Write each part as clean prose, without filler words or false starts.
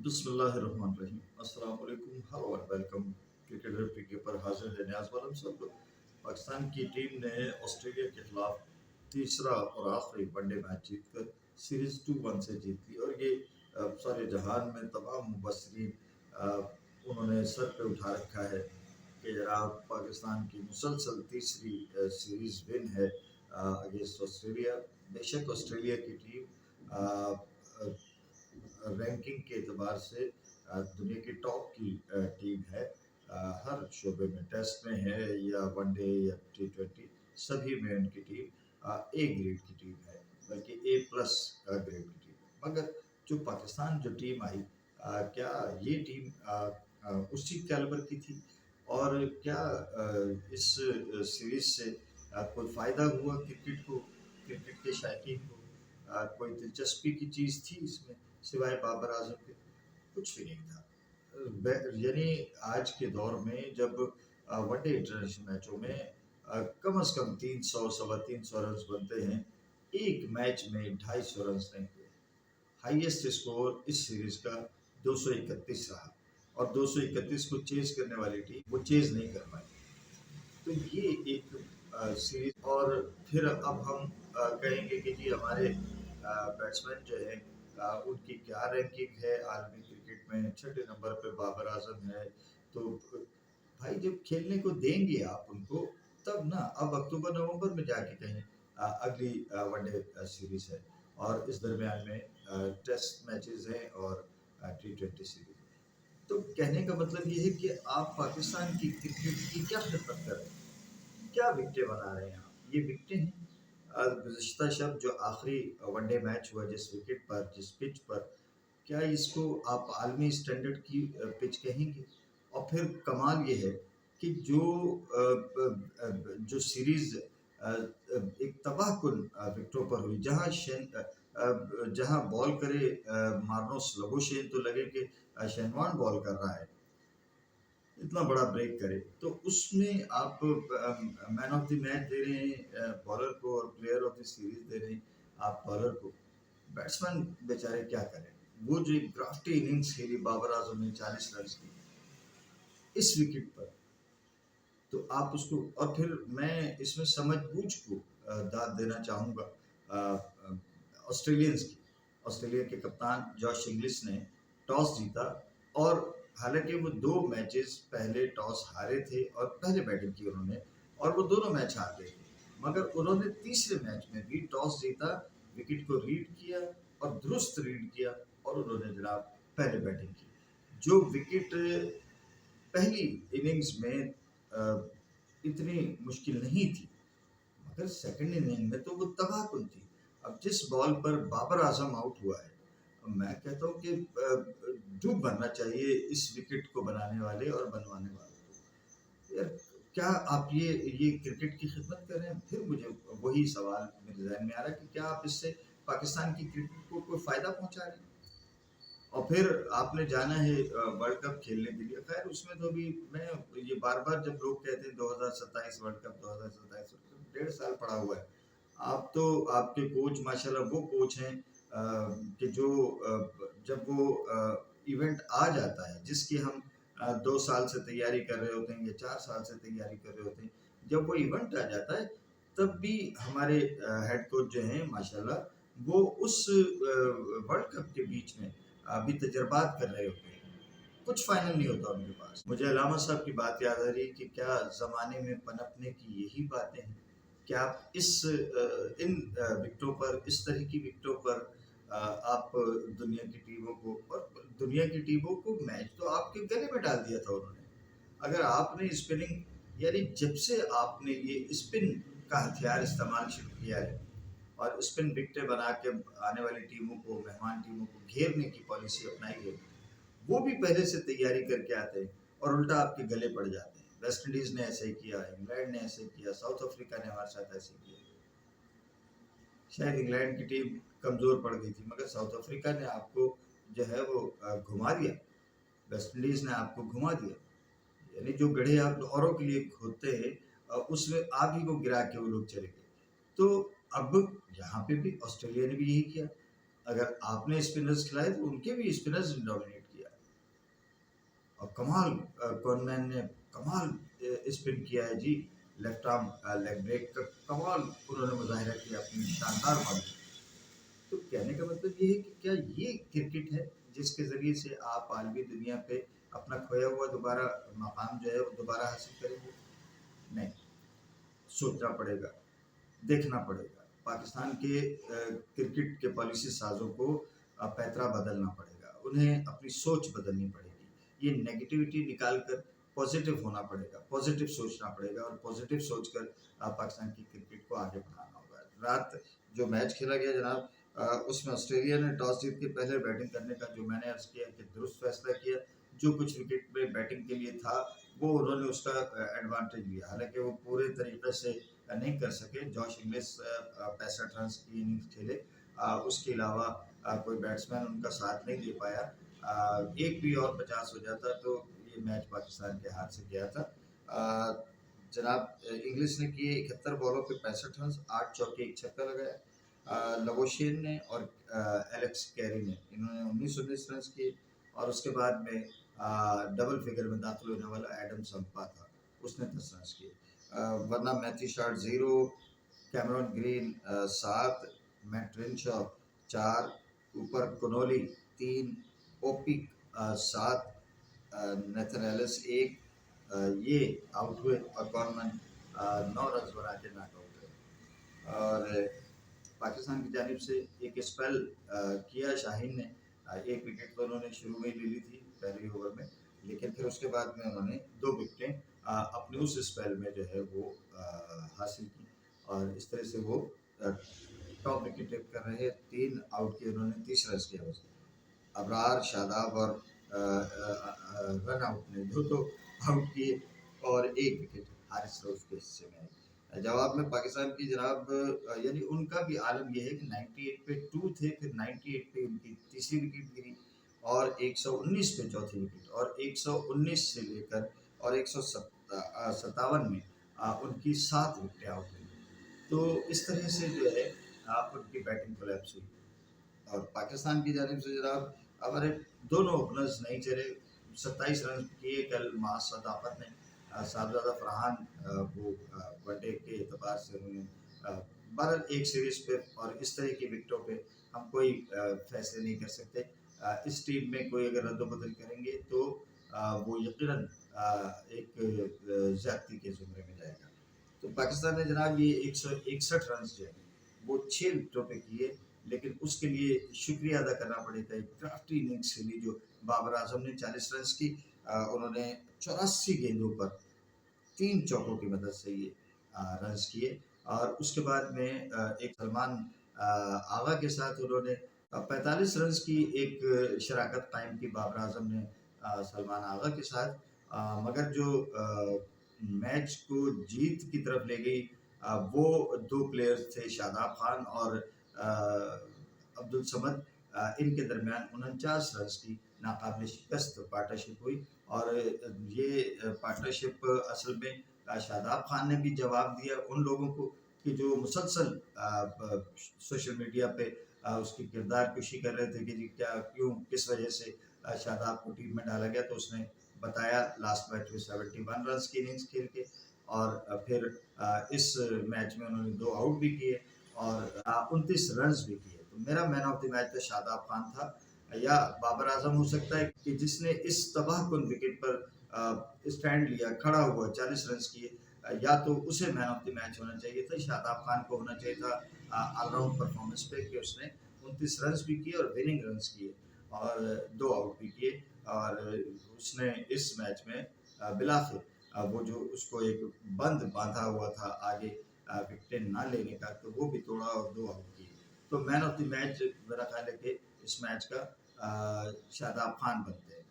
बिस्मिल्लाहिर्रहमानिर्रहीम। अस्सलाम वालेकुम, hello and welcome. Cricket review पर हाजिर है नियाज़ वालम साहब। पाकिस्तान की टीम ने ऑस्ट्रेलिया के खिलाफ तीसरा और आखिरी वनडे मैच जीतकर सीरीज 2-1 से जीत ली और ये सारे जहान में तमाम मुबसरीन उन्होंने सर पे उठा रखा है कि जनाब पाकिस्तान की मुसलसल तीसरी सीरीज विन है अगेंस्ट ऑस्ट्रेलिया। बेशक ऑस्ट्रेलिया की टीम रैंकिंग के एतबार से दुनिया की टॉप की टीम है। हर शोबे में, टेस्ट में है या वनडे या T20, सभी में उनकी टीम ए ग्रेड की टीम है, बल्कि ए प्लस ग्रेड की टीम है। मगर जो पाकिस्तान जो टीम आई, क्या ये टीम उसी कैलिबर की थी? और क्या इस सीरीज से कोई फ़ायदा हुआ क्रिकेट को, क्रिकेट के शायकीन को? कोई दिलचस्पी की चीज़ थी इसमें सिवाय बाबर आजम के? कुछ भी नहीं था। यानी आज के दौर में जब वनडे इंटरनेशनल मैचों में कम से कम 300 सवा 300 रन बनते हैं, एक मैच में 250 रन नहीं हुए। हाईएस्ट स्कोर इस सीरीज का 231 रहा और 231 को चेज करने वाली टीम वो चेज नहीं कर पाई। तो ये एक सीरीज। और फिर अब हम कहेंगे कि जी हमारे बैट्समैन जो है उनकी क्या रैंकिंग है आलमी क्रिकेट में। छठे नंबर पे बाबर आजम है। तो भाई जब खेलने को देंगे आप उनको, तब ना। अब अक्टूबर नवंबर में जाके कहीं अगली वनडे सीरीज है और इस दरमियान में टेस्ट मैचेस हैं और T20 सीरीज। तो कहने का मतलब ये है कि आप पाकिस्तान की क्रिकेट की क्या खिदमत कर रहे हैं, क्या विकेटें बना रहे हैं आप? ये विकेटें हैं। गुज़िश्ता शब जो आखिरी वनडे मैच हुआ जिस विकेट पर, जिस पिच पर, क्या इसको आप आलमी स्टैंडर्ड की पिच कहेंगे? और फिर कमाल ये है कि जो सीरीज एक तबाहकुन विकेटों पर हुई, जहां बॉल करे मार्नोस लगोशेन तो लगे कि शेनवान बॉल कर रहा है, इतना बड़ा ब्रेक करे, तो उसमें आप मैन ऑफ द मैच दे रहे हैं बॉलर को और प्लेयर ऑफ द सीरीज दे रहे हैं आप बॉलर को। बैट्समैन बेचारे क्या करें? वो जो एक ग्राफ्टी इनिंग्स खेली बाबर आजम ने 40 रन की इस विकेट पर, तो आप उसको। और फिर मैं इसमें समझबूझ को दाद देना चाहूँगा ऑस्ट्रेलियंस की। ऑस्ट्रेलिया के कप्तान जॉश इंग्लिश ने टॉस जीता और हालांकि वो 2 मैचेस पहले टॉस हारे थे और पहले बैटिंग की उन्होंने और वो दोनों मैच हार गए थे, मगर उन्होंने तीसरे मैच में भी टॉस जीता, विकेट को रीड किया और दुरुस्त रीड किया और उन्होंने जनाब पहले बैटिंग की। जो विकेट पहली इनिंग्स में इतनी मुश्किल नहीं थी, मगर सेकंड इनिंग में तो वो तबाहकुन थी। अब जिस बॉल पर बाबर आजम आउट हुआ है, मैं कहता हूँ कि डूब बनना चाहिए इस विकेट को बनाने वाले और बनवाने वाले को। यार क्या आप ये क्रिकेट की खिदमत कर रहे हैं? फिर मुझे वही सवाल मेरे जहन में आ रहा है कि क्या आप इससे पाकिस्तान की क्रिकेट को कोई फ़ायदा पहुंचा रहे हैं? और फिर आपने जाना है वर्ल्ड कप खेलने के लिए। खैर उसमें तो भी मैं ये बार-बार जब लोग कहते हैं 2027 वर्ल्ड कप, 2027 वर्ल्ड कप, 1.5 साल पड़ा हुआ है। आप तो, आपके कोच माशाल्लाह वो कोच हैं कि जो जब वो इवेंट आ जाता है जिसकी हम 2 साल से तैयारी कर रहे होते हैं या 4 साल से तैयारी कर रहे होते हैं, जब वो इवेंट आ जाता है तब भी हमारे हेड कोच जो हैं माशाल्लाह वो उस वर्ल्ड कप के बीच में अभी तजर्बात कर रहे होते हैं। कुछ फाइनल नहीं होता उनके पास। मुझे अलामा साहब की बात याद आ रही कि क्या ज़माने में पनपने की यही बातें हैं? क्या आप इन विकेटों पर, इस तरह की विकेटों पर आप दुनिया की टीमों को, और दुनिया की टीमों को मैच तो आपके गले में डाल दिया था उन्होंने। अगर आपने स्पिनिंग, यानी जब से आपने ये स्पिन का हथियार इस्तेमाल शुरू किया है और स्पिन विकेटें बना के आने वाली टीमों को, मेहमान टीमों को घेरने की पॉलिसी अपनाई है, वो भी पहले से तैयारी करके आते हैं और उल्टा आपके गले पड़ जाते हैं। वेस्ट इंडीज़ ने ऐसे किया, इंग्लैंड ने ऐसे किया, साउथ अफ्रीका ने हमारे साथ ऐसे किया। शायद इंग्लैंड की टीम कमज़ोर पड़ गई थी, मगर साउथ अफ्रीका ने आपको जो है वो घुमा दिया। वेस्ट इंडीज़ ने आपको घुमा दिया। यानी जो गड्ढे आप औरों के लिए खोदते हैं उसमें आप ही को गिरा के वो लोग चले गए। तो अब यहाँ पे भी ऑस्ट्रेलिया ने भी यही किया। अगर आपने स्पिनर्स खिलाए तो उनके भी स्पिनर्स ने डोमिनेट किया। और कमाल कॉनमैन ने कमाल स्पिन किया है जी, लेफ्ट आर्म लेग ब्रेक का कमाल उन्होंने मुजाहिरा किया अपनी शानदार बॉलिंग। तो कहने का मतलब ये है कि क्या ये क्रिकेट है जिसके ज़रिए से आप आलमी दुनिया पे अपना खोया हुआ दोबारा मकाम जो है वो दोबारा हासिल करेंगे? नहीं, सोचना पड़ेगा, देखना पड़ेगा। पाकिस्तान के क्रिकेट के पॉलिसी साज़ों को पैंतरा बदलना पड़ेगा, उन्हें अपनी सोच बदलनी पड़ेगी। ये नेगेटिविटी निकाल कर पॉजिटिव होना पड़ेगा, पॉजिटिव सोचना पड़ेगा और पॉजिटिव सोचकर पाकिस्तान की क्रिकेट को आगे बढ़ाना होगा। रात जो मैच खेला गया जनाब, उसमें ऑस्ट्रेलिया ने टॉस जीत के पहले बैटिंग करने का जो मैंने अर्ज़ किया कि दुरुस्त फैसला किया। जो कुछ विकेट में बैटिंग के लिए था, वो उन्होंने उसका एडवांटेज लिया। हालाँकि वो पूरे तरीके से नहीं कर सके। जॉश इंग्लिश 65 रन की इनिंग्स खेले। उसके अलावा कोई बैट्समैन उनका साथ नहीं दे पाया। एक भी और 50 हो जाता तो ये मैच पाकिस्तान के हाथ से गया था। जनाब इंग्लिश ने किए 71 बॉलों पे 65 रन, 8 चौके 1 छक्का लगाया। लवोशेन ने और एलेक्स कैरी ने, इन्होंने 19-19 रन किए। और उसके बाद में डबल फिगर में दाखिल होने वाला एडम संपा था, उसने 10 रन किए। वरना Matthew short 0, Cameron green 7, Matt Renshaw 4, ऊपर कोनोली 3, ओपिक 7, नेथन एलिस 1, ये आउट हुए और कॉर्नमैन 9 रन बना के नॉट आउट हुए। और पाकिस्तान की जानिब से एक स्पेल किया शाहीन ने। एक विकेट तो उन्होंने शुरू में ही ले ली थी पहले ओवर में, लेकिन फिर उसके बाद में उन्होंने 2 विकेटें अपने उस स्पेल में जो है वो हासिल की और इस तरह से वो टॉप विकेट टेक कर रहे। 3 आउट किए उन्होंने 30 रन की अवस्था। अबरार, शादाब और रन आउट ने 2 आउट किए और 1 विकेट हारिस रऊफ के हिस्से में आई। जवाब में पाकिस्तान की जनाब यानी उनका भी आलम यह है कि 98 पे 2 थे, फिर 98 पे उनकी तीसरी विकेट गिरी और 119 पे चौथी विकेट और 119 से लेकर और 157 में उनकी 7 विकेटें आउट हुई। तो इस तरह से जो है उनकी बैटिंग कोलैप्स हुई। और पाकिस्तान की जानिब से जनाब हमारे दोनों ओपनर्स नहीं चले। 27 रन किए कल मास सदाफत ने। साहबजादा फरहान वो वनडे के एतबार से उन्होंने बहरहाल एक सीरीज़ पे और इस तरह की विकेटों पे हम कोई फैसले नहीं कर सकते। इस टीम में कोई अगर रद्द-बदल करेंगे तो वो यकीनन एक ज़्यादती के ज़ुमरे में जाएगा। तो पाकिस्तान ने जनाब ये 161 रन जो है वो 6 विकेटों पे किए, लेकिन उसके लिए शुक्रिया अदा करना पड़ेगा एक क्राफ्टी इनिंग्स खेली जो बाबर आजम ने 40 रन की। उन्होंने 84 गेंदों पर 3 चौकों की मदद से ये रन किए और उसके बाद में एक सलमान आगा के साथ उन्होंने 45 रन की एक शराकत कायम की बाबर आजम ने सलमान आगा के साथ। मगर जो मैच को जीत की तरफ ले गई वो 2 प्लेयर्स थे, शादाब खान और अब्दुल समद। इनके दरमियान 49 रन की नाकाबिल शिकस्त पार्टनरशिप हुई और ये पार्टनरशिप असल में शादाब खान ने भी जवाब दिया उन लोगों को कि जो मुसलसल सोशल मीडिया पे उसकी किरदार कुशी कर रहे थे कि जी क्या क्यों किस वजह से शादाब को टीम में डाला गया। तो उसने बताया लास्ट मैच में 71 रन की इनिंग्स खेल के और फिर इस मैच में उन्होंने 2 आउट भी किए और 29 रन भी किए। तो मेरा मैन ऑफ द मैच तो शादाब खान था या बाबर आजम हो सकता है कि जिसने इस तबाहकुन विकेट पर स्टैंड लिया, खड़ा हुआ 40 रन किए। या तो उसे मैन ऑफ द मैच होना चाहिए था, शादाब खान को होना चाहिए था ऑलराउंड परफॉर्मेंस पे कि उसने 29 रन भी किए और विनिंग रन किए और 2 आउट भी किए और उसने इस मैच में बिलाखिर वो जो उसको एक बंद बांधा हुआ था आगे विकेट ना लेने का, तो वो भी तोड़ा और 2 आउट किए। तो मैन ऑफ द मैच मेरा ख्याल है कि इस मैच का शादाब खान बनते हैं।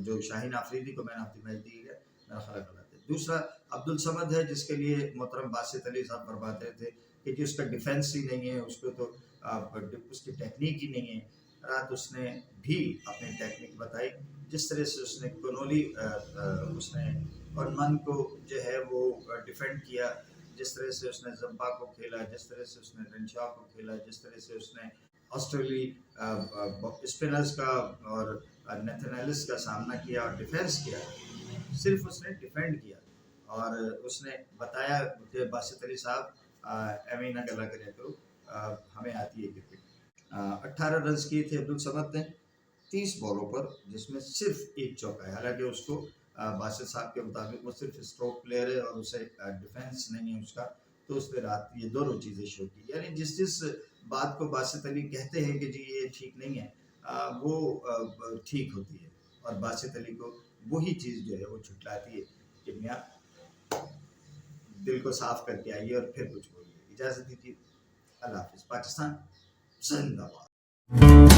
जो शाहीन आफरीदी को मैन ऑफ द मैच दिया गया, मेरा ख्याल गलत है। दूसरा अब्दुल समद है जिसके लिए मोहतरम बासित अली साहब फरमाते थे कि जी उसका डिफेंस ही नहीं है, उसको तो उसकी टेक्निक ही नहीं है। रात उसने भी अपनी टेक्निक बताई, जिस तरह से उसने कोनोली उसने कॉनमैन को जो है वो डिफेंड किया, जिस तरह से उसने जंपा को खेला, जिस तरह से उसने रेनशॉ को खेला, जिस तरह से उसने ऑस्ट्रेलिया स्पिनर्स का और नेथन एलिस का सामना किया और डिफेंस किया, सिर्फ उसने डिफेंड किया और उसने बताया कि बासित अली साहब एम ना गला करिया करो, हमें आती है क्रिकेट। 18 रन किए थे अब्दुल समद ने 30 बॉलों पर, जिसमें सिर्फ एक चौका है। हालांकि उसको बासित साहब के मुताबिक वो सिर्फ स्ट्रोक प्लेयर है और उसे डिफेंस नहीं है उसका, तो उसने रात ये दोनों चीज़ें शो की। यानी जिस जिस बात को बासित अली कहते हैं कि जी ये ठीक नहीं है, वो ठीक होती है, और बासित अली को वही चीज़ जो है वो छुटलाती है कि मियाँ दिल को साफ करके आइए और फिर कुछ बोलिए। इजाज़त दीजिए, अल्लाह हाफिज़। पाकिस्तान जिंदाबाद।